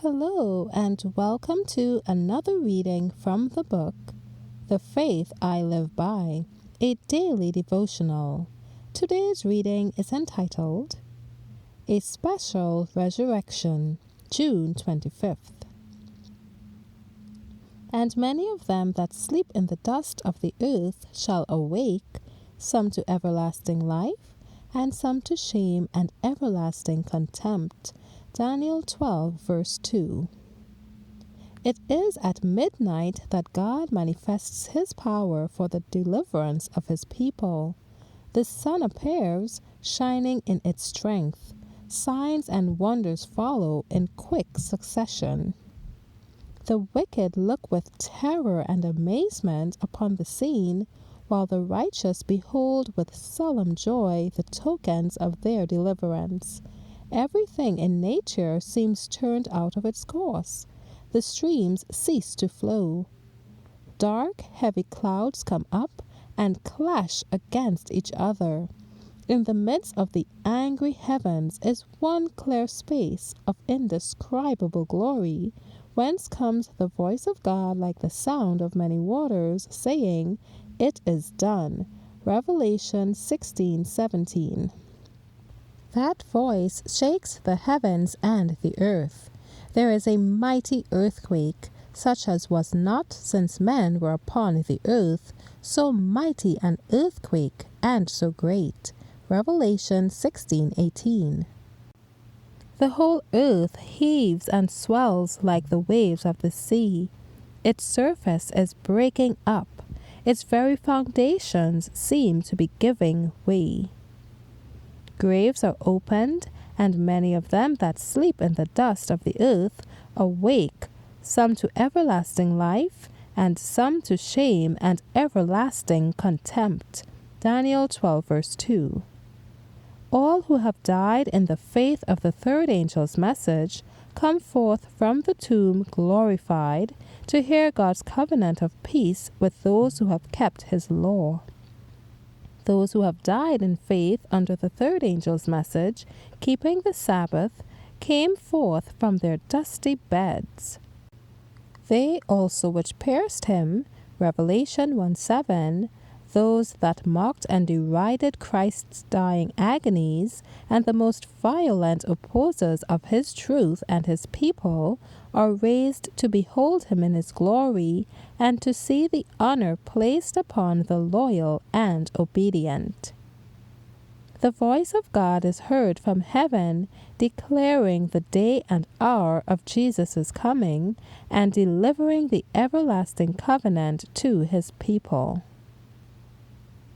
Hello, and welcome to another reading from the book, The Faith I Live By, a daily devotional. Today's reading is entitled, A Special Resurrection, June 25th. And many of them that sleep in the dust of the earth shall awake, some to everlasting life, and some to shame and everlasting contempt. Daniel 12, verse 2. It is at midnight that God manifests his power for the deliverance of his people. The sun appears, shining in its strength. Signs and wonders follow in quick succession. The wicked look with terror and amazement upon the scene, while the righteous behold with solemn joy the tokens of their deliverance. Everything in nature seems turned out of its course. The streams cease to flow. Dark, heavy clouds come up and clash against each other. In the midst of the angry heavens is one clear space of indescribable glory, whence comes the voice of God like the sound of many waters, saying, "It is done." Revelation 16:17. That voice shakes the heavens and the earth. There is a mighty earthquake, such as was not since men were upon the earth, so mighty an earthquake and so great. Revelation 16:18. The whole earth heaves and swells like the waves of the sea. Its surface is breaking up. Its very foundations seem to be giving way. Graves are opened, and many of them that sleep in the dust of the earth awake, some to everlasting life, and some to shame and everlasting contempt. Daniel 12, verse 2. All who have died in the faith of the third angel's message come forth from the tomb glorified to hear God's covenant of peace with those who have kept his law. Those who have died in faith under the third angel's message, keeping the Sabbath, came forth from their dusty beds. They also which pierced him, Revelation 1:7, those that mocked and derided Christ's dying agonies, and the most violent opposers of his truth and his people, are raised to behold him in his glory, and to see the honor placed upon the loyal and obedient. The voice of God is heard from heaven, declaring the day and hour of Jesus' coming, and delivering the everlasting covenant to his people.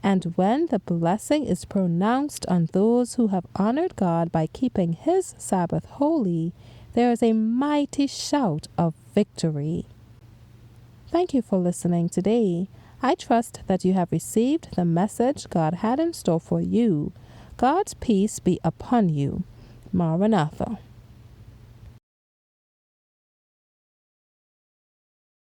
And when the blessing is pronounced on those who have honored God by keeping his Sabbath holy, there is a mighty shout of victory. Thank you for listening today. I trust that you have received the message God had in store for you. God's peace be upon you. Maranatha.